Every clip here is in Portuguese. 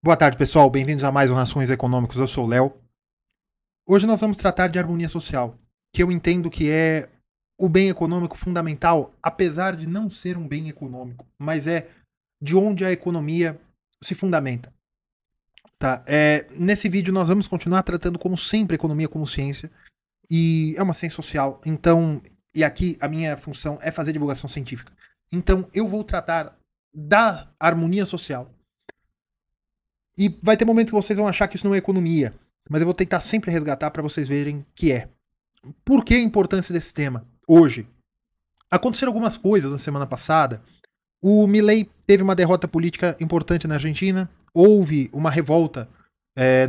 Boa tarde, pessoal. Bem-vindos a mais um Rações Econômicos. Eu sou o Léo. Hoje nós vamos tratar de harmonia social, que eu entendo que é o bem econômico fundamental, apesar de não ser um bem econômico, mas é de onde a economia se fundamenta. Tá? Nesse vídeo nós vamos continuar tratando, como sempre, a economia como ciência, e é uma ciência social. Então, e aqui a minha função é fazer divulgação científica. Então, eu vou tratar da harmonia social. E vai ter momentos que vocês vão achar que isso não é economia, mas eu vou tentar sempre resgatar para vocês verem que é. Por que a importância desse tema hoje? Aconteceram algumas coisas na semana passada. O Milei teve uma derrota política importante na Argentina. Houve uma revolta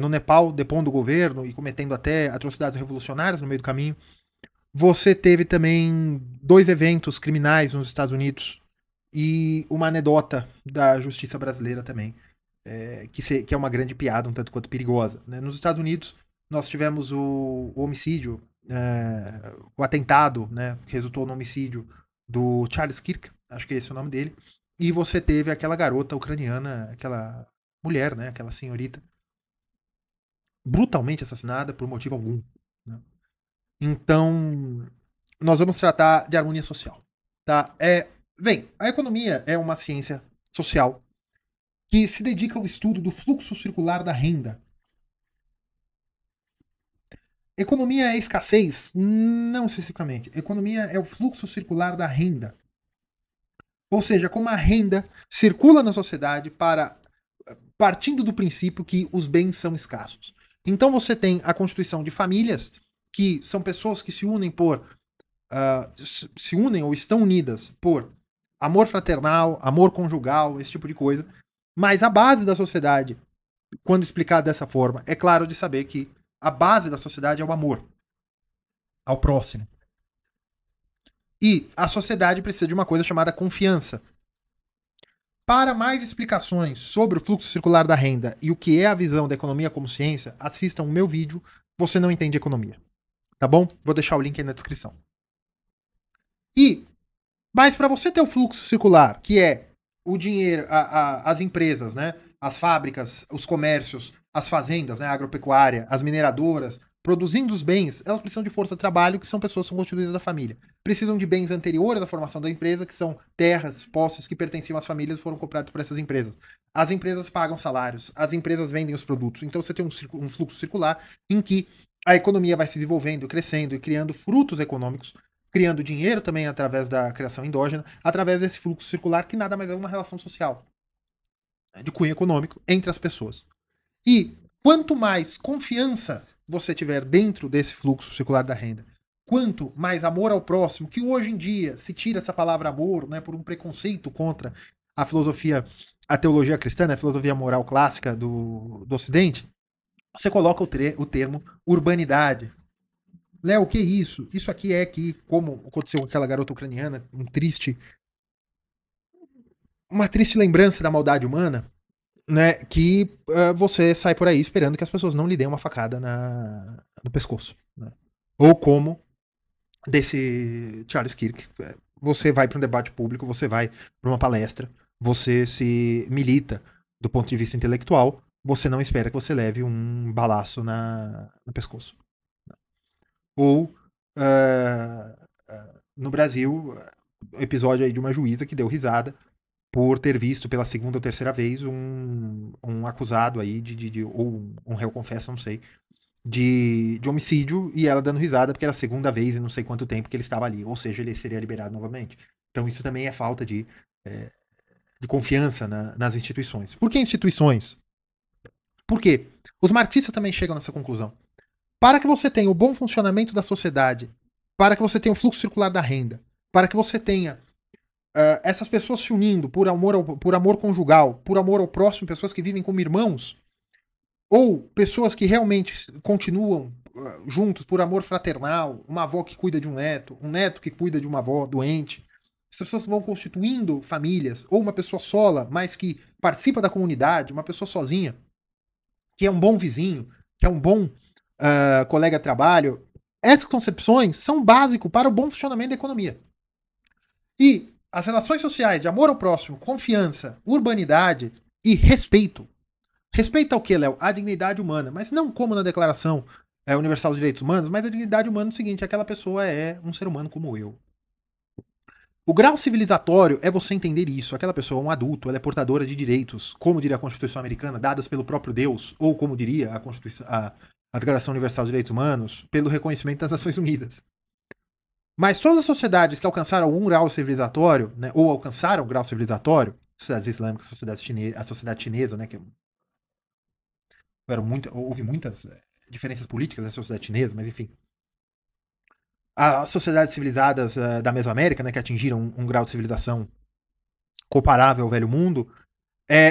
no Nepal, depondo o governo e cometendo até atrocidades revolucionárias no meio do caminho. Você teve também 2 eventos criminais nos Estados Unidos e uma anedota da justiça brasileira também. Que é uma grande piada, um tanto quanto perigosa. Né? Nos Estados Unidos, nós tivemos o homicídio, o atentado, né, que resultou no homicídio do Charles Kirk, acho que esse é o nome dele, e você teve aquela garota ucraniana, aquela mulher, né, aquela senhorita, brutalmente assassinada por motivo algum. Né? Então, nós vamos tratar de harmonia social. Tá? Bem, a economia é uma ciência social que se dedica ao estudo do fluxo circular da renda. Economia é escassez? Não especificamente. Economia é o fluxo circular da renda. Ou seja, como a renda circula na sociedade partindo do princípio que os bens são escassos. Então você tem a constituição de famílias, que são pessoas que se unem se unem ou estão unidas por amor fraternal, amor conjugal, esse tipo de coisa. Mas a base da sociedade, quando explicado dessa forma, é claro de saber que a base da sociedade é o amor ao próximo. E a sociedade precisa de uma coisa chamada confiança. Para mais explicações sobre o fluxo circular da renda e o que é a visão da economia como ciência, assistam o meu vídeo Você Não Entende Economia. Tá bom? Vou deixar o link aí na descrição. Mas para você ter o fluxo circular, que é o dinheiro, as empresas, né? As fábricas, os comércios, as fazendas, né? A agropecuária, as mineradoras, produzindo os bens, elas precisam de força de trabalho, que são pessoas que são constituídas da família. Precisam de bens anteriores à formação da empresa, que são terras, posses que pertenciam às famílias e foram comprados por essas empresas. As empresas pagam salários, as empresas vendem os produtos. Então você tem um fluxo circular em que a economia vai se desenvolvendo, crescendo e criando frutos econômicos, criando dinheiro também através da criação endógena, através desse fluxo circular, que nada mais é uma relação social de cunho econômico entre as pessoas. E quanto mais confiança você tiver dentro desse fluxo circular da renda, quanto mais amor ao próximo, que hoje em dia se tira essa palavra amor, né, por um preconceito contra a filosofia, a teologia cristã, né, a filosofia moral clássica do Ocidente, você coloca o termo urbanidade. Léo, o que é isso? Isso aqui é que, como aconteceu com aquela garota ucraniana, uma triste lembrança da maldade humana, né? Que você sai por aí esperando que as pessoas não lhe deem uma facada no pescoço. Né? Ou como desse Charles Kirk. Você vai para um debate público, você vai para uma palestra, você se milita do ponto de vista intelectual, você não espera que você leve um balaço no pescoço. Ou no Brasil, episódio aí de uma juíza que deu risada por ter visto pela segunda ou terceira vez um acusado aí ou um réu confesso, não sei, de homicídio, e ela dando risada porque era a segunda vez em não sei quanto tempo que ele estava ali, ou seja, ele seria liberado novamente. Então isso também é falta de confiança nas instituições. Por que instituições? Por quê? Os marxistas também chegam nessa conclusão. Para que você tenha o bom funcionamento da sociedade, para que você tenha o fluxo circular da renda, para que você tenha essas pessoas se unindo por amor conjugal, por amor ao próximo, pessoas que vivem como irmãos, ou pessoas que realmente continuam juntos por amor fraternal, uma avó que cuida de um neto que cuida de uma avó doente. Essas pessoas vão constituindo famílias, ou uma pessoa sola, mas que participa da comunidade, uma pessoa sozinha, que é um bom vizinho, que é um bom colega de trabalho. Essas concepções são básicas para o bom funcionamento da economia. E as relações sociais de amor ao próximo, confiança, urbanidade e respeito Respeita o que, Léo? A dignidade humana, mas não como na Declaração Universal dos Direitos Humanos, mas a dignidade humana é o seguinte, aquela pessoa é um ser humano como eu. O grau civilizatório é você entender isso. Aquela pessoa é um adulto, ela é portadora de direitos, como diria a Constituição Americana, dadas pelo próprio Deus, ou como diria a Declaração Universal dos Direitos Humanos, pelo reconhecimento das Nações Unidas. Mas todas as sociedades que alcançaram algum grau civilizatório, né, ou alcançaram o grau civilizatório, sociedades islâmicas, a sociedade chinesa, né, que houve muitas diferenças políticas na sociedade chinesa, mas enfim. As sociedades civilizadas da Mesoamérica, né, que atingiram um grau de civilização comparável ao Velho Mundo,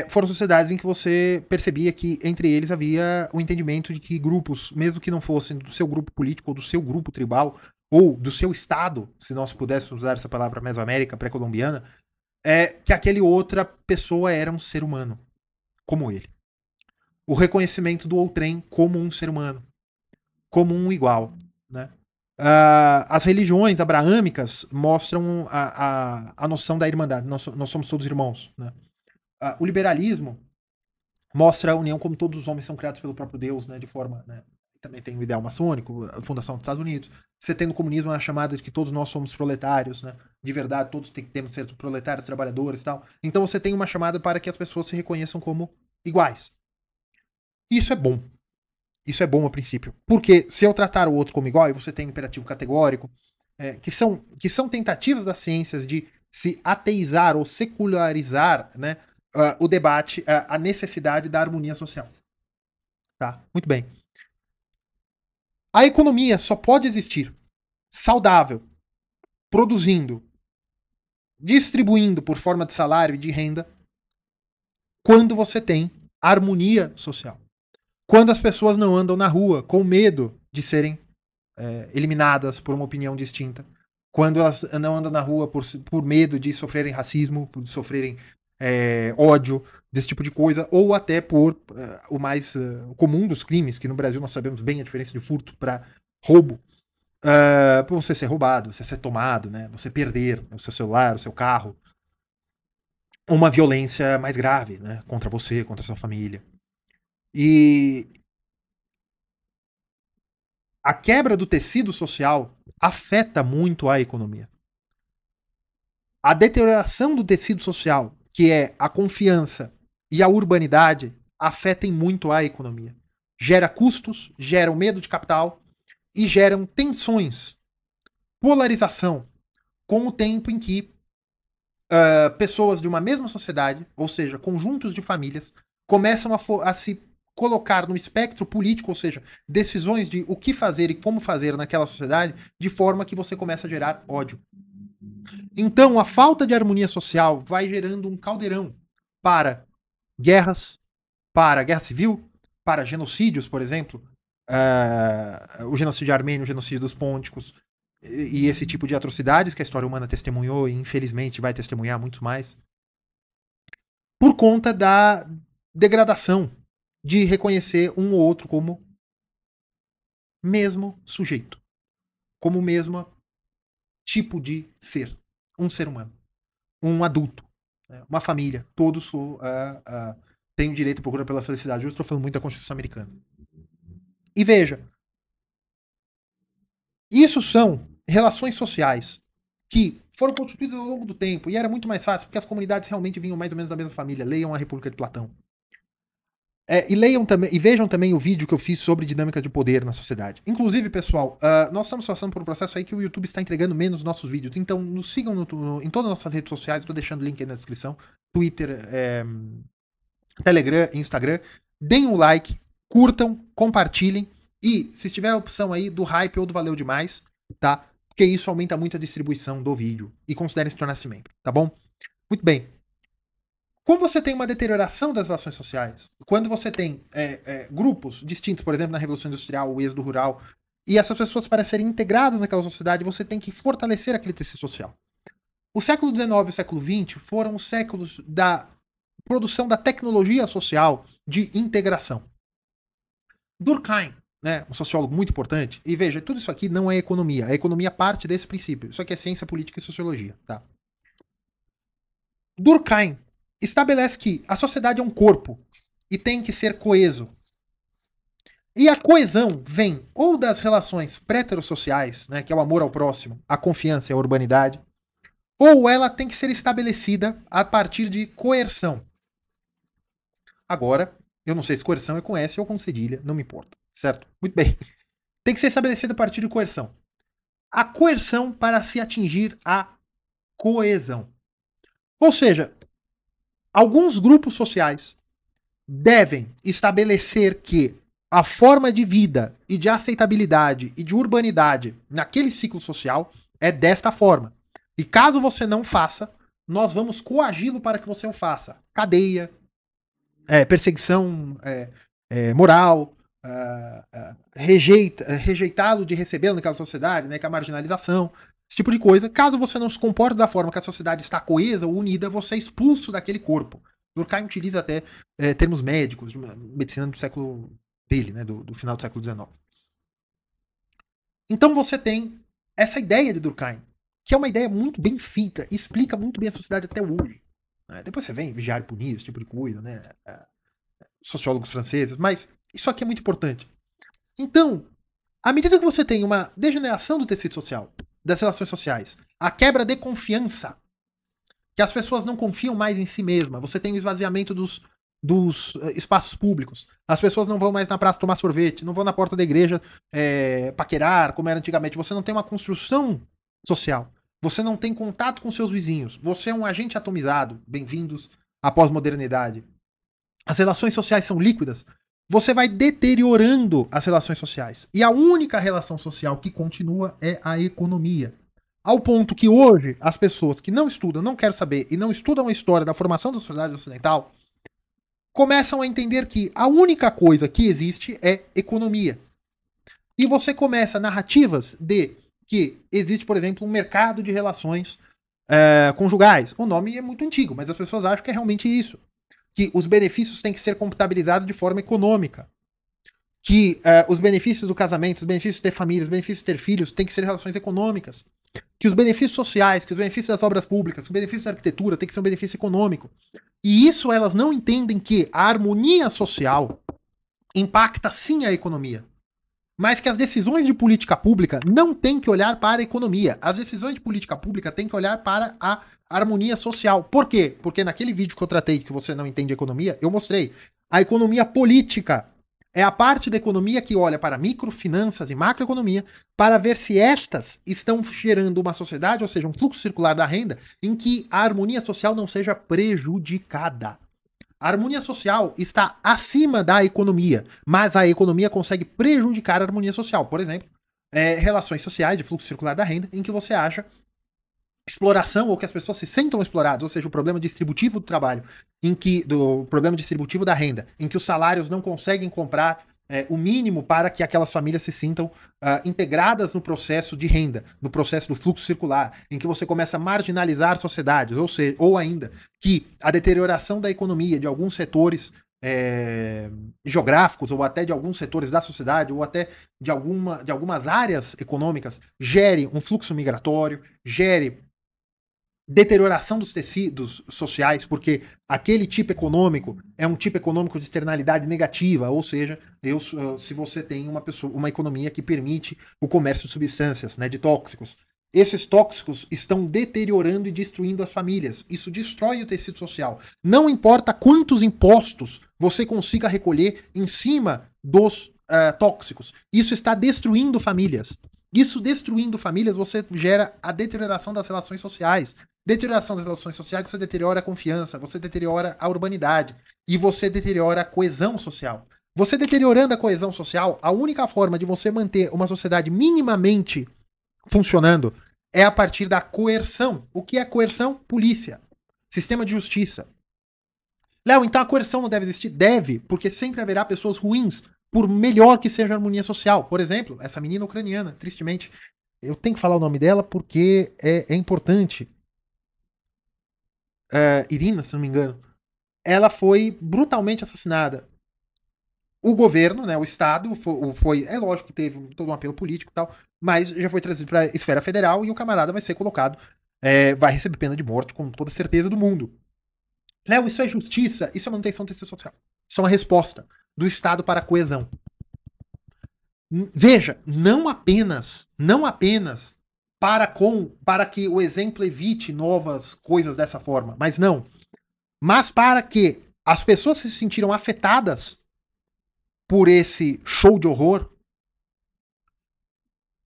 foram sociedades em que você percebia que entre eles havia o entendimento de que grupos, mesmo que não fossem do seu grupo político ou do seu grupo tribal, ou do seu estado, se nós pudéssemos usar essa palavra Mesoamérica pré-colombiana, que aquele outra pessoa era um ser humano, como ele. O reconhecimento do outrem como um ser humano, como um igual, né? As religiões abraâmicas mostram a noção da irmandade. Nós somos todos irmãos. Né? O liberalismo mostra a união como todos os homens são criados pelo próprio Deus, né, de forma... Né, também tem o ideal maçônico, a fundação dos Estados Unidos. Você tem no comunismo a chamada de que todos nós somos proletários, né? De verdade, todos temos que ser proletários, trabalhadores e tal. Então você tem uma chamada para que as pessoas se reconheçam como iguais. Isso é bom. Isso é bom a princípio. Porque se eu tratar o outro como igual, e você tem um imperativo categórico, que são tentativas das ciências de se ateizar ou secularizar, né, o debate, a necessidade da harmonia social. Tá? Muito bem. A economia só pode existir saudável, produzindo, distribuindo por forma de salário e de renda, quando você tem harmonia social. Quando as pessoas não andam na rua com medo de serem eliminadas por uma opinião distinta. Quando elas não andam na rua por medo de sofrerem racismo, de sofrerem ódio, desse tipo de coisa, ou até por o mais comum dos crimes, que no Brasil nós sabemos bem a diferença de furto para roubo. Por você ser roubado, você ser tomado, né? Você perder o seu celular, o seu carro. Uma violência mais grave, né? Contra você, contra a sua família. E a quebra do tecido social afeta muito a economia. A deterioração do tecido social, que é a confiança e a urbanidade, afetem muito a economia. Gera custos, geram medo de capital e geram tensões, polarização, com o tempo em que pessoas de uma mesma sociedade, ou seja, conjuntos de famílias, começam a se colocar no espectro político, ou seja, decisões de o que fazer e como fazer naquela sociedade, de forma que você começa a gerar ódio. Então, a falta de harmonia social vai gerando um caldeirão para guerras, para guerra civil, para genocídios, por exemplo, o genocídio armênio, o genocídio dos pônticos, e esse tipo de atrocidades que a história humana testemunhou e infelizmente vai testemunhar muito mais, por conta da degradação de reconhecer um ou outro como mesmo sujeito, como mesmo tipo de ser, um ser humano, um adulto, uma família, todos têm o direito à procura pela felicidade. Eu estou falando muito da Constituição Americana. E veja, isso são relações sociais que foram constituídas ao longo do tempo e era muito mais fácil porque as comunidades realmente vinham mais ou menos da mesma família. Leiam a República de Platão. E leiam também, e vejam também o vídeo que eu fiz sobre dinâmicas de poder na sociedade. Inclusive, pessoal, nós estamos passando por um processo aí que o YouTube está entregando menos nossos vídeos. Então, nos sigam em todas as nossas redes sociais. Estou deixando o link aí na descrição. Twitter, Telegram, Instagram. Deem um like, curtam, compartilhem. E, se tiver a opção aí do hype ou do valeu demais, tá? Porque isso aumenta muito a distribuição do vídeo. E considerem se tornar-se membro, tá bom? Muito bem. Quando você tem uma deterioração das relações sociais, quando você tem grupos distintos, por exemplo, na Revolução Industrial, o êxodo rural, e essas pessoas para serem integradas naquela sociedade, você tem que fortalecer aquele tecido social. O século XIX e o século XX foram os séculos da produção da tecnologia social de integração. Durkheim, né, um sociólogo muito importante, e veja, tudo isso aqui não é economia, a economia parte desse princípio, isso aqui é ciência política e sociologia. Tá? Durkheim estabelece que a sociedade é um corpo e tem que ser coeso. E a coesão vem ou das relações pré-heterossociais, né, que é o amor ao próximo, a confiança e a urbanidade, ou ela tem que ser estabelecida a partir de coerção. Agora, eu não sei se coerção é com S ou com cedilha, não me importa, certo? Muito bem. Tem que ser estabelecida a partir de coerção. A coerção para se atingir a coesão. Ou seja, alguns grupos sociais devem estabelecer que a forma de vida e de aceitabilidade e de urbanidade naquele ciclo social é desta forma. E caso você não faça, nós vamos coagi-lo para que você o faça. Cadeia, perseguição moral, rejeitá-lo de recebê-lo naquela sociedade, né, que é a marginalização, esse tipo de coisa. Caso você não se comporte da forma que a sociedade está coesa ou unida, você é expulso daquele corpo. Durkheim utiliza até termos médicos, de medicina do século dele, né, do final do século XIX. Então você tem essa ideia de Durkheim, que é uma ideia muito bem feita, explica muito bem a sociedade até hoje. Depois você vem Vigiar e Punir, esse tipo de coisa, né? Sociólogos franceses, mas isso aqui é muito importante. Então, à medida que você tem uma degeneração do tecido social, das relações sociais, a quebra de confiança, que as pessoas não confiam mais em si mesmas, você tem o esvaziamento dos espaços públicos, as pessoas não vão mais na praça tomar sorvete, não vão na porta da igreja paquerar, como era antigamente, você não tem uma construção social, você não tem contato com seus vizinhos, você é um agente atomizado, bem-vindos à pós-modernidade. As relações sociais são líquidas, você vai deteriorando as relações sociais. E a única relação social que continua é a economia. Ao ponto que hoje, as pessoas que não estudam, não querem saber e não estudam a história da formação da sociedade ocidental, começam a entender que a única coisa que existe é economia. E você começa narrativas de que existe, por exemplo, um mercado de relações conjugais. O nome é muito antigo, mas as pessoas acham que é realmente isso. Que os benefícios têm que ser computabilizados de forma econômica. Que os benefícios do casamento, os benefícios de ter família, os benefícios de ter filhos têm que ser relações econômicas. Que os benefícios sociais, que os benefícios das obras públicas, que os benefícios da arquitetura têm que ser um benefício econômico. E isso elas não entendem que a harmonia social impacta sim a economia. Mas que as decisões de política pública não têm que olhar para a economia. As decisões de política pública têm que olhar para a harmonia social. Por quê? Porque naquele vídeo que eu tratei, que você não entende economia, eu mostrei. A economia política é a parte da economia que olha para microfinanças e macroeconomia para ver se estas estão gerando uma sociedade, ou seja, um fluxo circular da renda, em que a harmonia social não seja prejudicada. A harmonia social está acima da economia, mas a economia consegue prejudicar a harmonia social. Por exemplo, relações sociais de fluxo circular da renda, em que você acha exploração ou que as pessoas se sentam exploradas, ou seja, o problema distributivo do trabalho, do problema distributivo da renda, em que os salários não conseguem comprar o mínimo para que aquelas famílias se sintam integradas no processo de renda, no processo do fluxo circular, em que você começa a marginalizar sociedades, ou ainda que a deterioração da economia de alguns setores geográficos, ou até de alguns setores da sociedade, ou até de algumas áreas econômicas, gere um fluxo migratório, gere deterioração dos tecidos sociais, porque aquele tipo econômico é um tipo econômico de externalidade negativa, ou seja, se você tem uma economia que permite o comércio de substâncias, né, de tóxicos, esses tóxicos estão deteriorando e destruindo as famílias. Isso destrói o tecido social. Não importa quantos impostos você consiga recolher em cima dos tóxicos, isso está destruindo famílias. Isso destruindo famílias, você gera a deterioração das relações sociais. Deterioração das relações sociais, você deteriora a confiança, você deteriora a urbanidade e você deteriora a coesão social. Você deteriorando a coesão social, a única forma de você manter uma sociedade minimamente funcionando é a partir da coerção. O que é coerção? Polícia. Sistema de justiça. Léo, então a coerção não deve existir? Deve, porque sempre haverá pessoas ruins, por melhor que seja a harmonia social. Por exemplo, essa menina ucraniana, tristemente. Eu tenho que falar o nome dela porque é importante. Irina, se não me engano. Ela foi brutalmente assassinada. O governo, né, o Estado, é lógico que teve todo um apelo político e tal, mas já foi trazido para a esfera federal e o camarada vai ser colocado, vai receber pena de morte com toda certeza do mundo. Léo, isso é justiça? Isso é manutenção do tecido social. Isso é uma resposta do Estado para a coesão. Veja, não apenas para que o exemplo evite novas coisas dessa forma, mas para que as pessoas se sentiram afetadas por esse show de horror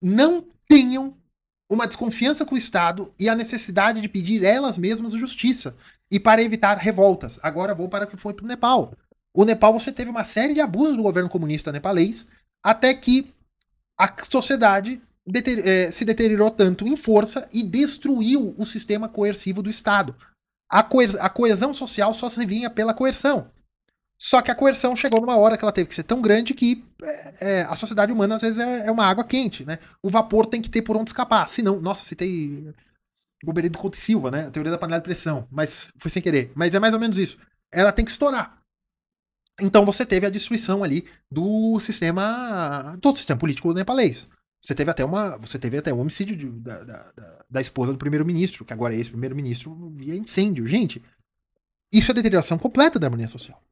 não tenham uma desconfiança com o Estado e a necessidade de pedir elas mesmas justiça e para evitar revoltas. Agora vou para o que foi para o Nepal. O Nepal você teve uma série de abusos do governo comunista nepalês até que a sociedade se deteriorou tanto em força e destruiu o sistema coercivo do Estado. A coesão social só se vinha pela coerção. Só que a coerção chegou numa hora que ela teve que ser tão grande que a sociedade humana às vezes é uma água quente, né? O vapor tem que ter por onde escapar. Senão, nossa, citei Goberê do Conte Silva, né? A teoria da panela de pressão, mas foi sem querer. Mas é mais ou menos isso. Ela tem que estourar. Então você teve a destruição ali do sistema, todo o sistema político nepalês. Você teve até o homicídio da esposa do primeiro-ministro, que agora é ex-primeiro-ministro, via incêndio. Gente, isso é deterioração completa da harmonia social.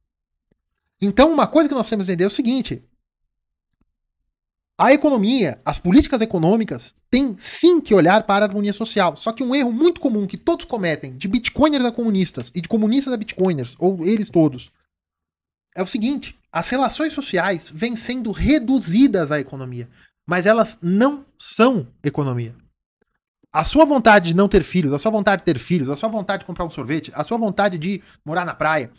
Então, uma coisa que nós temos que entender é o seguinte: a economia, as políticas econômicas, têm sim que olhar para a harmonia social. Só que um erro muito comum que todos cometem, de bitcoiners a comunistas e de comunistas a bitcoiners, ou eles todos, é o seguinte: as relações sociais vêm sendo reduzidas à economia, mas elas não são economia. A sua vontade de não ter filhos, a sua vontade de ter filhos, a sua vontade de comprar um sorvete, a sua vontade de morar na praia,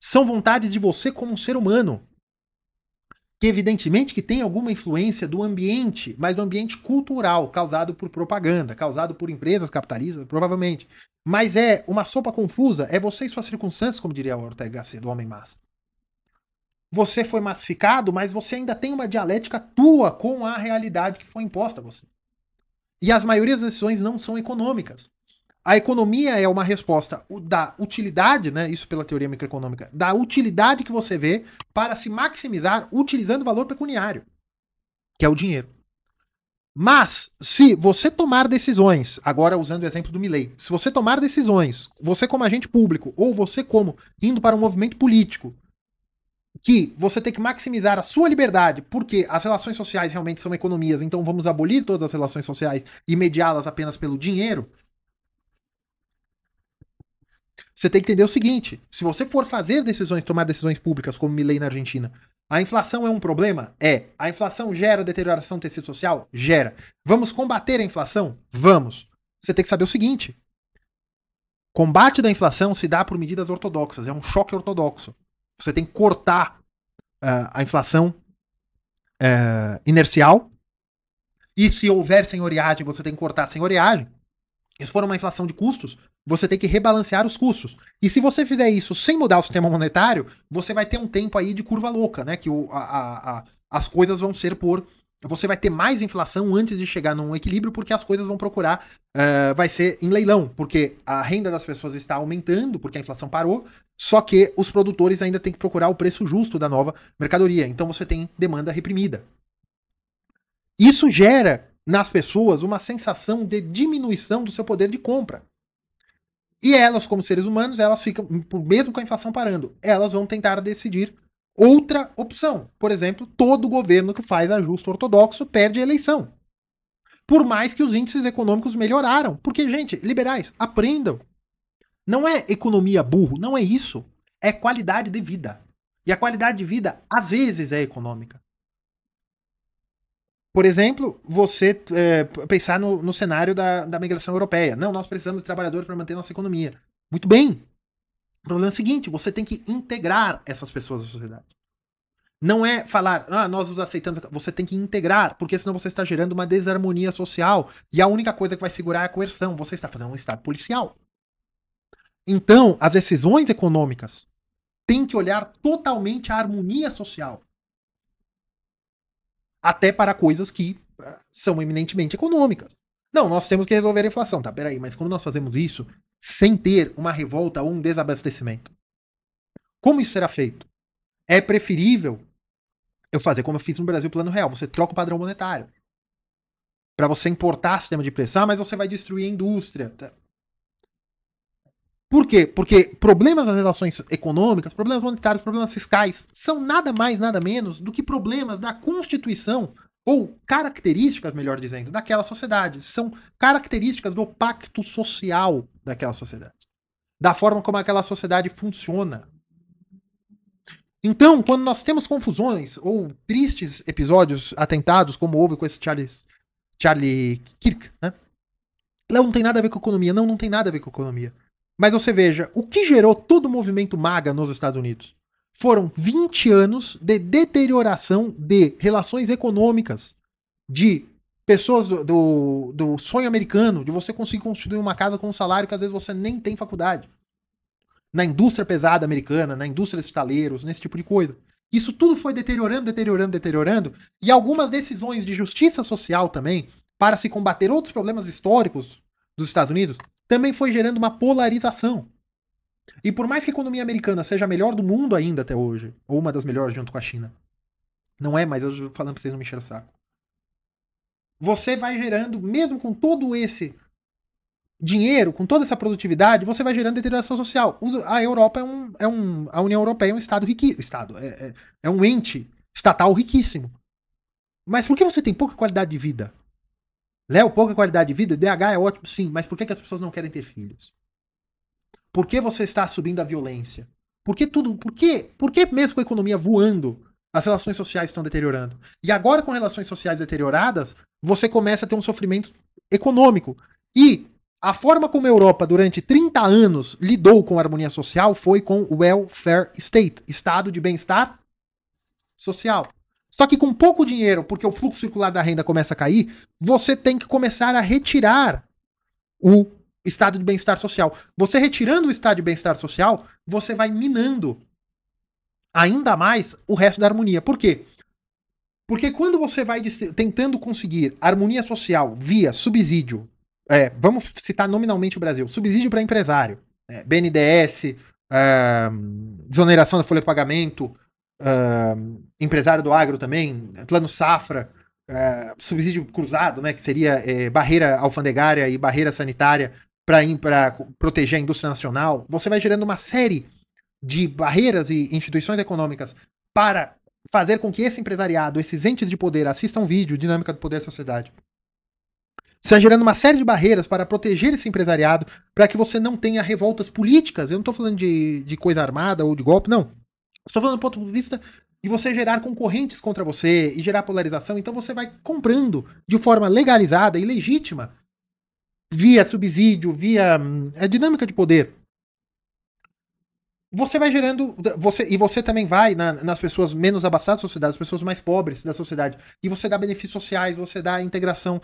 são vontades de você como um ser humano. Que evidentemente que tem alguma influência do ambiente, mas do ambiente cultural, causado por propaganda, causado por empresas capitalistas, provavelmente. Mas é uma sopa confusa, é você e suas circunstâncias, como diria o Ortega Gasset, do Homem Massa. Você foi massificado, mas você ainda tem uma dialética tua com a realidade que foi imposta a você. E as maiorias das decisões não são econômicas. A economia é uma resposta da utilidade, né, isso pela teoria microeconômica, da utilidade que você vê para se maximizar utilizando o valor pecuniário, que é o dinheiro. Mas, se você tomar decisões, agora usando o exemplo do Milei, se você tomar decisões, você como agente público, ou você como indo para um movimento político, que você tem que maximizar a sua liberdade, porque as relações sociais realmente são economias, então vamos abolir todas as relações sociais e mediá-las apenas pelo dinheiro, você tem que entender o seguinte: se você for fazer decisões, tomar decisões públicas, como Milei na Argentina, a inflação é um problema? É. A inflação gera deterioração do tecido social? Gera. Vamos combater a inflação? Vamos. Você tem que saber o seguinte: combate da inflação se dá por medidas ortodoxas, é um choque ortodoxo. Você tem que cortar a inflação inercial, e se houver senhoriagem, você tem que cortar a senhoriagem. Se for uma inflação de custos, você tem que rebalancear os custos. E se você fizer isso sem mudar o sistema monetário, você vai ter um tempo aí de curva louca, né? Que as coisas vão ser por... Você vai ter mais inflação antes de chegar num equilíbrio, porque as coisas vão procurar... vai ser em leilão, porque a renda das pessoas está aumentando, porque a inflação parou, só que os produtores ainda têm que procurar o preço justo da nova mercadoria. Então você tem demanda reprimida. Isso gera nas pessoas uma sensação de diminuição do seu poder de compra. E elas, como seres humanos, elas ficam, mesmo com a inflação parando, elas vão tentar decidir outra opção. Por exemplo, todo governo que faz ajuste ortodoxo perde a eleição. Por mais que os índices econômicos melhoraram. Porque, gente, liberais, aprendam. Não é economia burro, não é isso. É qualidade de vida. E a qualidade de vida, às vezes, é econômica. Por exemplo, você pensar no cenário da migração europeia. Não, nós precisamos de trabalhadores para manter nossa economia. Muito bem. O problema é o seguinte: você tem que integrar essas pessoas à sociedade. Não é falar, nós os aceitamos. Você tem que integrar, porque senão você está gerando uma desarmonia social. E a única coisa que vai segurar é a coerção. Você está fazendo um estado policial. Então, as decisões econômicas têm que olhar totalmente a harmonia social. Até para coisas que são eminentemente econômicas. Não, nós temos que resolver a inflação. Tá, peraí, mas como nós fazemos isso sem ter uma revolta ou um desabastecimento? Como isso será feito? É preferível eu fazer como eu fiz no Brasil Plano Real. Você troca o padrão monetário. Para você importar sistema de preço. Mas você vai destruir a indústria. Por quê? Porque problemas nas relações econômicas, problemas monetários, problemas fiscais são nada mais, nada menos do que problemas da constituição ou características, melhor dizendo, daquela sociedade. São características do pacto social daquela sociedade. Da forma como aquela sociedade funciona. Então, quando nós temos confusões ou tristes episódios atentados, como houve com esse Charlie Kirk, né? Não tem nada a ver com economia. Não tem nada a ver com economia. Mas você veja, o que gerou todo o movimento MAGA nos Estados Unidos? Foram 20 anos de deterioração de relações econômicas, de pessoas do sonho americano, de você conseguir construir uma casa com um salário que às vezes você nem tem faculdade. Na indústria pesada americana, na indústria de estaleiros, nesse tipo de coisa. Isso tudo foi deteriorando, e algumas decisões de justiça social também, para se combater outros problemas históricos dos Estados Unidos, também foi gerando uma polarização. E por mais que a economia americana seja a melhor do mundo ainda até hoje, ou uma das melhores junto com a China, não é, mas eu tô falando pra vocês não me encherem o saco. Você vai gerando, mesmo com todo esse dinheiro, com toda essa produtividade, você vai gerando deterioração social. A Europa a União Europeia é um estado riquíssimo. É um ente estatal riquíssimo. Mas por que você tem pouca qualidade de vida? Léo, pouca qualidade de vida? DH é ótimo, sim, mas por que as pessoas não querem ter filhos? Por que você está subindo a violência? Por que mesmo com a economia voando, as relações sociais estão deteriorando? E agora, com relações sociais deterioradas, você começa a ter um sofrimento econômico. E a forma como a Europa, durante 30 anos, lidou com a harmonia social foi com o welfare state, estado de bem-estar social. Só que com pouco dinheiro, porque o fluxo circular da renda começa a cair, você tem que começar a retirar o estado de bem-estar social. Você retirando o estado de bem-estar social, você vai minando ainda mais o resto da harmonia. Por quê? Porque quando você vai tentando conseguir harmonia social via subsídio, vamos citar nominalmente o Brasil, subsídio para empresário, BNDES, desoneração da folha de pagamento, empresário do agro também, plano safra, subsídio cruzado, né, que seria barreira alfandegária e barreira sanitária para proteger a indústria nacional. Você vai gerando uma série de barreiras e instituições econômicas para fazer com que esse empresariado, esses entes de poder, assistam vídeo, Dinâmica do Poder e Sociedade. Você vai gerando uma série de barreiras para proteger esse empresariado, para que você não tenha revoltas políticas. Eu não estou falando de coisa armada ou de golpe, não. Estou falando do ponto de vista de você gerar concorrentes contra você e gerar polarização. Então você vai comprando de forma legalizada e legítima, via subsídio, via dinâmica de poder. Você vai gerando. E você também vai nas pessoas menos abastadas da sociedade, as pessoas mais pobres da sociedade. E você dá benefícios sociais, você dá integração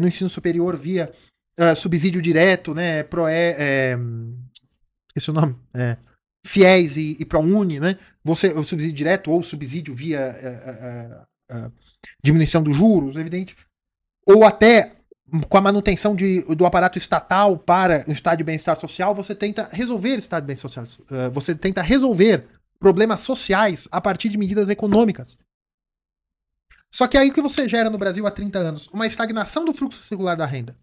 no ensino superior via subsídio direto, né? Esqueci o nome. FIES e ProUni, né? O subsídio direto ou subsídio via diminuição dos juros, evidente. Ou até com a manutenção do aparato estatal para o estado de bem-estar social, você tenta resolver estado de bem-estar social. Você tenta resolver problemas sociais a partir de medidas econômicas. Só que aí o que você gera no Brasil há 30 anos? Uma estagnação do fluxo circular da renda.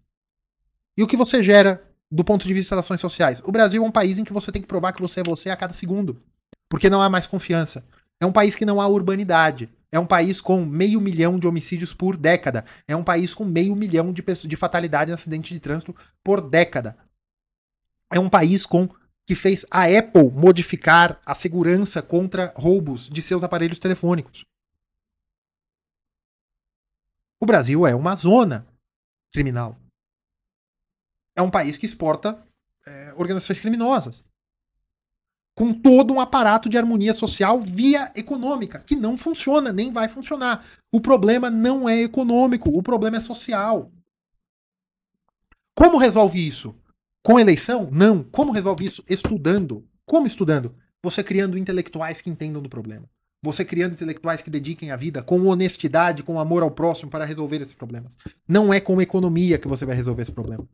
E o que você gera do ponto de vista das relações sociais? O Brasil é um país em que você tem que provar que você é você a cada segundo. Porque não há mais confiança. É um país que não há urbanidade. É um país com 500 mil de homicídios por década. É um país com 500 mil de fatalidade em acidente de trânsito por década. É um país que fez a Apple modificar a segurança contra roubos de seus aparelhos telefônicos. O Brasil é uma zona criminal. É um país que exporta organizações criminosas. Com todo um aparato de harmonia social via econômica, que não funciona, nem vai funcionar. O problema não é econômico, o problema é social. Como resolve isso? Com eleição? Não. Como resolve isso? Estudando. Como estudando? Você criando intelectuais que entendam do problema. Você criando intelectuais que dediquem a vida com honestidade, com amor ao próximo para resolver esses problemas. Não é com economia que você vai resolver esse problema.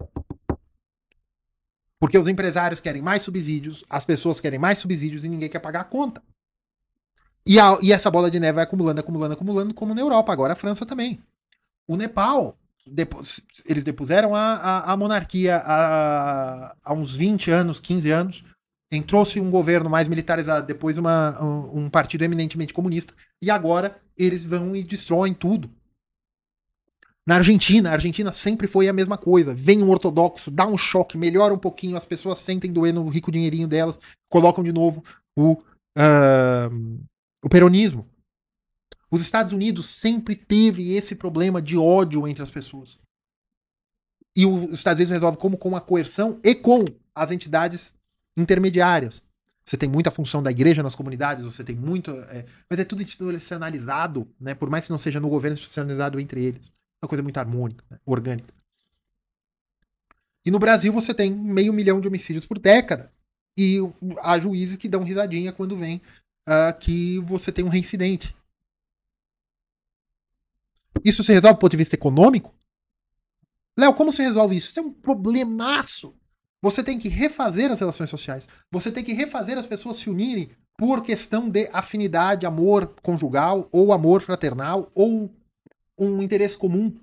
Porque os empresários querem mais subsídios, as pessoas querem mais subsídios e ninguém quer pagar a conta. E essa bola de neve vai acumulando, como na Europa, agora a França também. O Nepal Eles depuseram a monarquia há uns 20 anos, 15 anos. Entrou-se um governo mais militarizado, depois um partido eminentemente comunista, e agora eles vão e destroem tudo. Na Argentina, a Argentina sempre foi a mesma coisa. Vem um ortodoxo, dá um choque, melhora um pouquinho, as pessoas sentem doer no rico dinheirinho delas, colocam de novo o peronismo. Os Estados Unidos sempre teve esse problema de ódio entre as pessoas. E os Estados Unidos resolve como com a coerção e com as entidades intermediárias. Você tem muita função da igreja nas comunidades, você tem muito. Mas é tudo institucionalizado, né? Por mais que não seja no governo, institucionalizado entre eles. Uma coisa muito harmônica, né? Orgânica. E no Brasil você tem 500 mil de homicídios por década. E há juízes que dão risadinha quando vem que você tem um reincidente. Isso se resolve do ponto de vista econômico? Léo, como se resolve isso? Isso é um problemaço. Você tem que refazer as relações sociais. Você tem que refazer as pessoas se unirem por questão de afinidade, amor conjugal, ou amor fraternal, ou um interesse comum.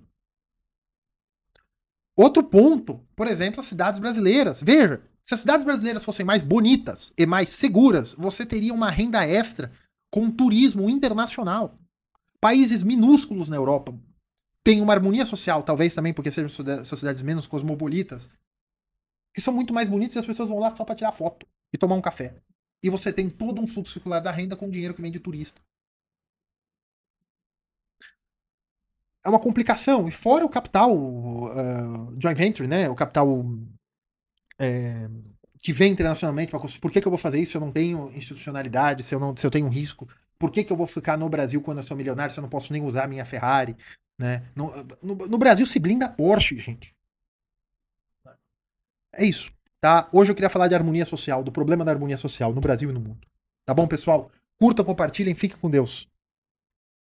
Outro ponto, por exemplo, as cidades brasileiras. Veja, se as cidades brasileiras fossem mais bonitas e mais seguras, você teria uma renda extra com turismo internacional. Países minúsculos na Europa têm uma harmonia social, talvez também porque sejam sociedades menos cosmopolitas, que são muito mais bonitas e as pessoas vão lá só para tirar foto e tomar um café. E você tem todo um fluxo circular da renda com dinheiro que vem de turista. É uma complicação. E fora o capital joint venture, né? O capital que vem internacionalmente. Por que eu vou fazer isso se eu não tenho institucionalidade, se eu tenho um risco? Por que eu vou ficar no Brasil quando eu sou milionário se eu não posso nem usar a minha Ferrari? Né? No Brasil se blinda a Porsche, gente. É isso. Tá? Hoje eu queria falar de harmonia social, do problema da harmonia social no Brasil e no mundo. Tá bom, pessoal? Curtam, compartilhem, fiquem com Deus.